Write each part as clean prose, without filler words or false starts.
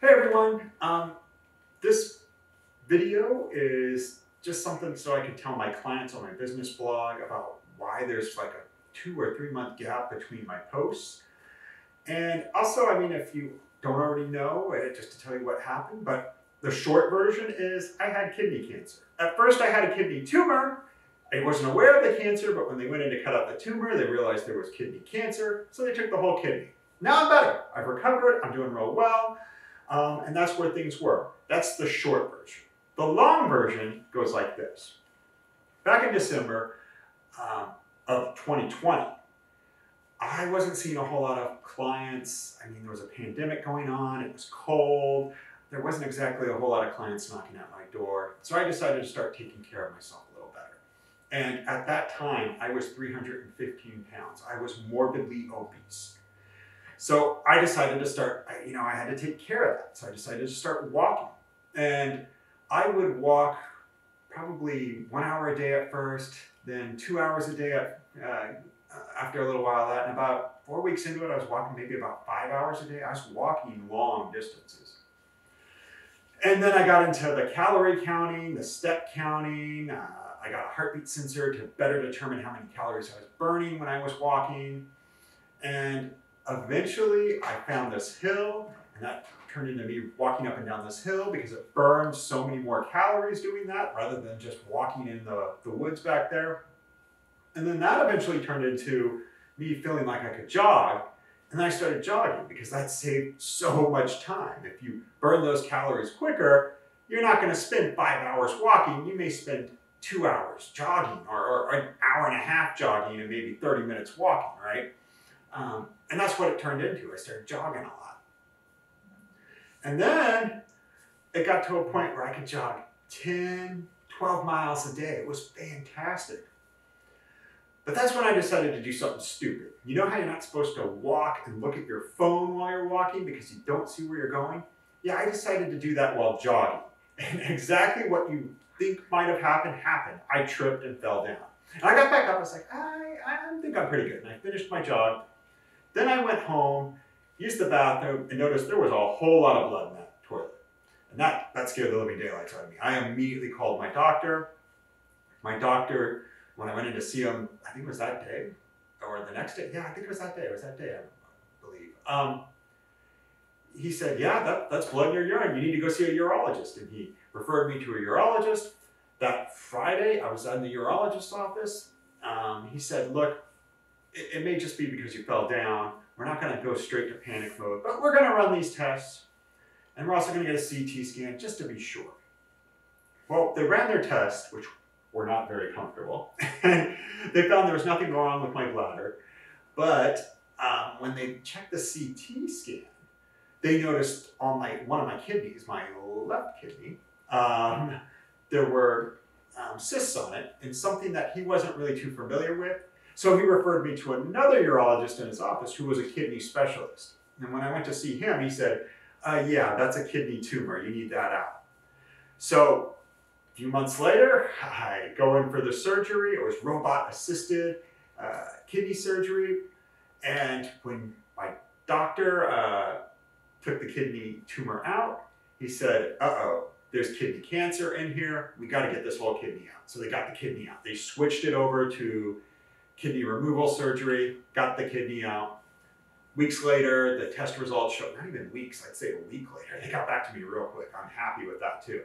Hey everyone, this video is just something so I can tell my clients on my business blog about why there's like a 2 or 3 month gap between my posts. And also, if you don't already know, just to tell you what happened, but the short version is I had kidney cancer. At first I had a kidney tumor. I wasn't aware of the cancer, but when they went in to cut out the tumor, they realized there was kidney cancer, so they took the whole kidney. Now I'm better. I've recovered, I'm doing real well. And that's where things were. That's the short version. The long version goes like this. Back in December of 2020, I wasn't seeing a whole lot of clients. There was a pandemic going on, it was cold. There wasn't exactly a whole lot of clients knocking at my door. So I decided to start taking care of myself a little better. And at that time, I was 315 pounds. I was morbidly obese. So I decided to start, I had to take care of that. So I decided to start walking. And I would walk probably 1 hour a day at first, then 2 hours a day after a little while of that. And about 4 weeks into it, I was walking maybe about 5 hours a day. I was walking long distances. And then I got into the calorie counting, the step counting. I got a heartbeat sensor to better determine how many calories I was burning when I was walking. And eventually, I found this hill, and that turned into me walking up and down this hill because it burned so many more calories doing that rather than just walking in the woods back there. And then that eventually turned into me feeling like I could jog, and then I started jogging because that saved so much time. If you burn those calories quicker, you're not going to spend 5 hours walking. You may spend 2 hours jogging or an hour and a half jogging and maybe 30 minutes walking, right? And that's what it turned into. I started jogging a lot. And then it got to a point where I could jog 10, 12 miles a day. It was fantastic. But that's when I decided to do something stupid. You know how you're not supposed to walk and look at your phone while you're walking because you don't see where you're going? Yeah, I decided to do that while jogging. And exactly what you think might have happened, happened. I tripped and fell down. And I got back up, I was like, I think I'm pretty good. And I finished my jog. Then I went home, used the bathroom, and noticed there was a whole lot of blood in that toilet. And that scared the living daylights out of me. I immediately called my doctor. My doctor, when I went in to see him, I think it was that day, or the next day. Yeah, I think it was that day. It was that day, I believe. He said, yeah, that's blood in your urine. You need to go see a urologist. And he referred me to a urologist. That Friday, I was in the urologist's office. He said, look, it may just be because you fell down. We're not going to go straight to panic mode, but we're going to run these tests. And we're also going to get a CT scan just to be sure. Well, they ran their tests, which were not very comfortable. And they found there was nothing wrong with my bladder. But when they checked the CT scan, they noticed on one of my kidneys, my left kidney, there were cysts on it, and something that he wasn't really too familiar with. So he referred me to another urologist in his office who was a kidney specialist. And when I went to see him, he said, yeah, that's a kidney tumor. You need that out. So a few months later, I go in for the surgery. It was robot-assisted kidney surgery. And when my doctor took the kidney tumor out, he said, uh-oh, there's kidney cancer in here. We got to get this whole kidney out. So they got the kidney out. They switched it over to kidney removal surgery, got the kidney out. Weeks later, the test results showed, not even weeks, I'd say a week later. They got back to me real quick. I'm happy with that too.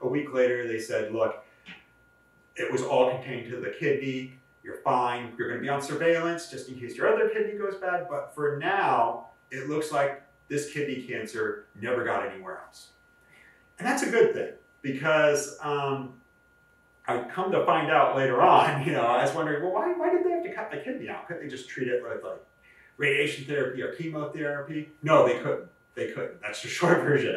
A week later, they said, look, it was all contained to the kidney. You're fine. You're going to be on surveillance just in case your other kidney goes bad. But for now, it looks like this kidney cancer never got anywhere else. And that's a good thing because I come to find out later on, I was wondering, well, why did they have to cut the kidney out? Couldn't they just treat it with like radiation therapy or chemotherapy? No, they couldn't. They couldn't. That's the short version.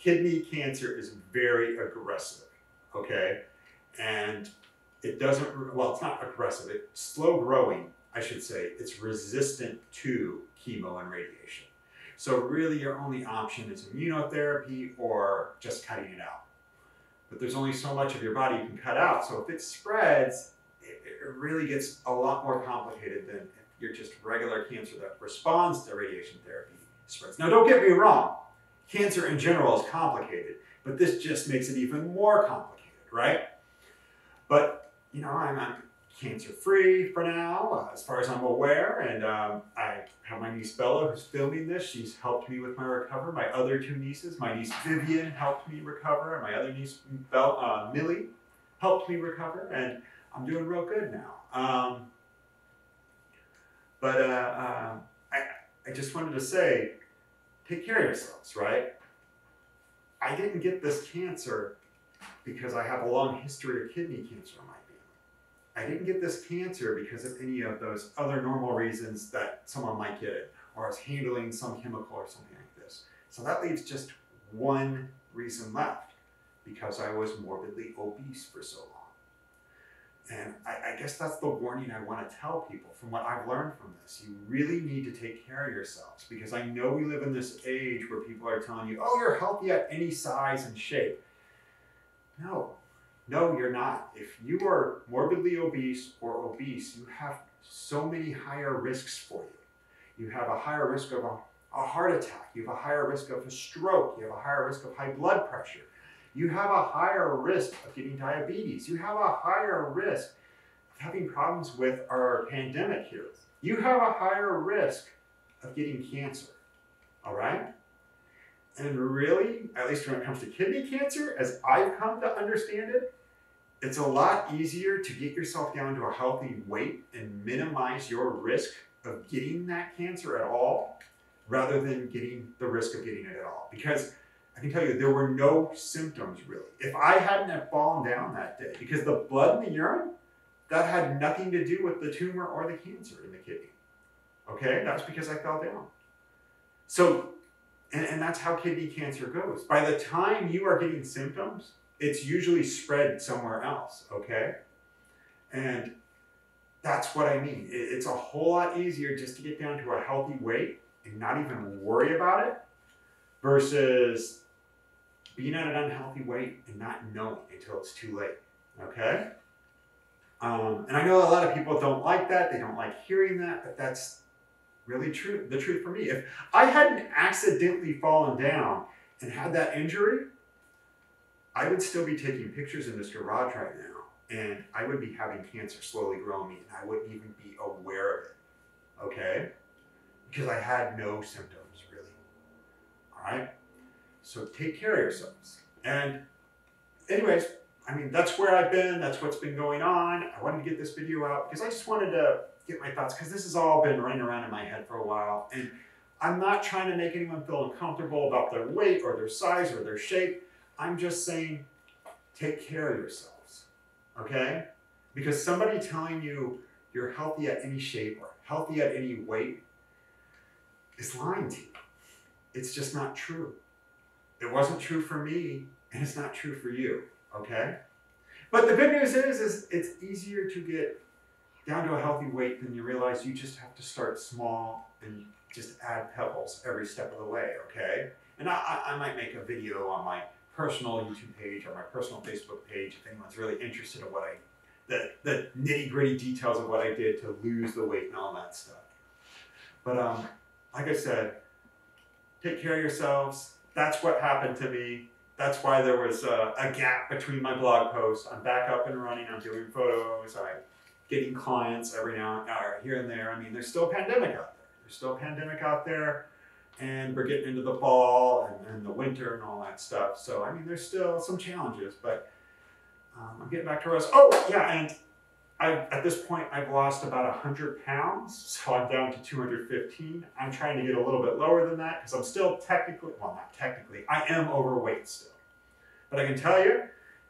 Kidney cancer is very aggressive, okay? And it doesn't, well, it's not aggressive. It's slow growing, I should say. It's resistant to chemo and radiation. So really your only option is immunotherapy or just cutting it out. But there's only so much of your body you can cut out. So if it spreads, it really gets a lot more complicated than if you're just regular cancer that responds to radiation therapy spreads. Now, don't get me wrong. Cancer in general is complicated, but this just makes it even more complicated, right? But, you know, I'm cancer-free for now, as far as I'm aware, and I have my niece Bella who's filming this. She's helped me with my recovery. My other two nieces, my niece Vivian helped me recover, and my other niece Millie helped me recover, and I'm doing real good now. I just wanted to say, take care of yourselves, right? I didn't get this cancer because I have a long history of kidney cancer in my family. I didn't get this cancer because of any of those other normal reasons that someone might get it, or I was handling some chemical or something like this. So that leaves just one reason left, because I was morbidly obese for so long. And I guess that's the warning I want to tell people from what I've learned from this. You really need to take care of yourselves, because I know we live in this age where people are telling you, oh, you're healthy at any size and shape. No, you're not. If you are morbidly obese or obese, you have so many higher risks for you. You have a higher risk of a heart attack. You have a higher risk of a stroke. You have a higher risk of high blood pressure. You have a higher risk of getting diabetes. You have a higher risk of having problems with our pandemic here. You have a higher risk of getting cancer, all right? And really, at least when it comes to kidney cancer, as I've come to understand it, it's a lot easier to get yourself down to a healthy weight and minimize your risk of getting that cancer at all, rather than getting the risk of getting it at all. Because I can tell you, there were no symptoms really. If I hadn't have fallen down that day, because the blood in the urine, that had nothing to do with the tumor or the cancer in the kidney. Okay, that's because I fell down. So, and that's how kidney cancer goes. By the time you are getting symptoms, it's usually spread somewhere else, okay? And that's what I mean. It's a whole lot easier just to get down to a healthy weight and not even worry about it, versus being at an unhealthy weight and not knowing until it's too late, okay? And I know a lot of people don't like that. They don't like hearing that, but that's really true. The truth for me. If I hadn't accidentally fallen down and had that injury, I would still be taking pictures in this garage right now, and I would be having cancer slowly growing me, and I wouldn't even be aware of it, okay? Because I had no symptoms, really, all right? So take care of yourselves. And anyways, I mean, that's where I've been. That's what's been going on. I wanted to get this video out because I just wanted to get my thoughts, because this has all been running around in my head for a while. And I'm not trying to make anyone feel uncomfortable about their weight or their size or their shape. I'm just saying, take care of yourselves, okay? Because somebody telling you you're healthy at any shape or healthy at any weight is lying to you. It's just not true. It wasn't true for me, and it's not true for you, okay? But the good news is it's easier to get down to a healthy weight than you realize. You just have to start small and just add pebbles every step of the way, okay? And I might make a video on my personal YouTube page or my personal Facebook page if anyone's really interested in what the nitty-gritty details of what I did to lose the weight and all that stuff. But like I said, take care of yourselves. That's what happened to me. That's why there was a gap between my blog posts. I'm back up and running. I'm doing photos. I'm getting clients every now and or here and there. I mean, there's still a pandemic out there. There's still a pandemic out there, and we're getting into the fall and the winter and all that stuff. So, I mean, there's still some challenges, but I'm getting back to us. Oh, yeah, and at this point, I've lost about 100 pounds, so I'm down to 215. I'm trying to get a little bit lower than that because I'm still technically, well, not technically, I am overweight still. But I can tell you,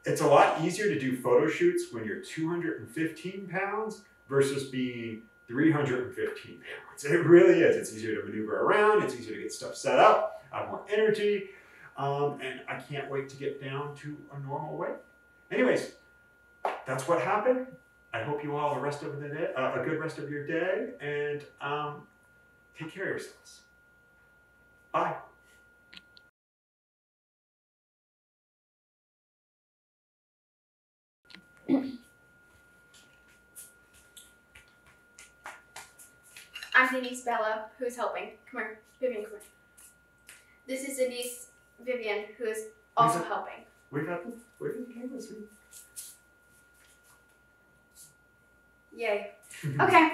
it's a lot easier to do photo shoots when you're 215 pounds versus being 315 pounds. It really is. It's easier to maneuver around. It's easier to get stuff set up. I have more energy. And I can't wait to get down to a normal weight. Anyways, that's what happened. I hope you all have a good rest of your day, and take care of yourselves. Bye. I'm Denise Bella, who's helping. Come here, Vivian, come here. This is the niece, Vivian, who is also helping. Where did the cameras? Yay. Okay.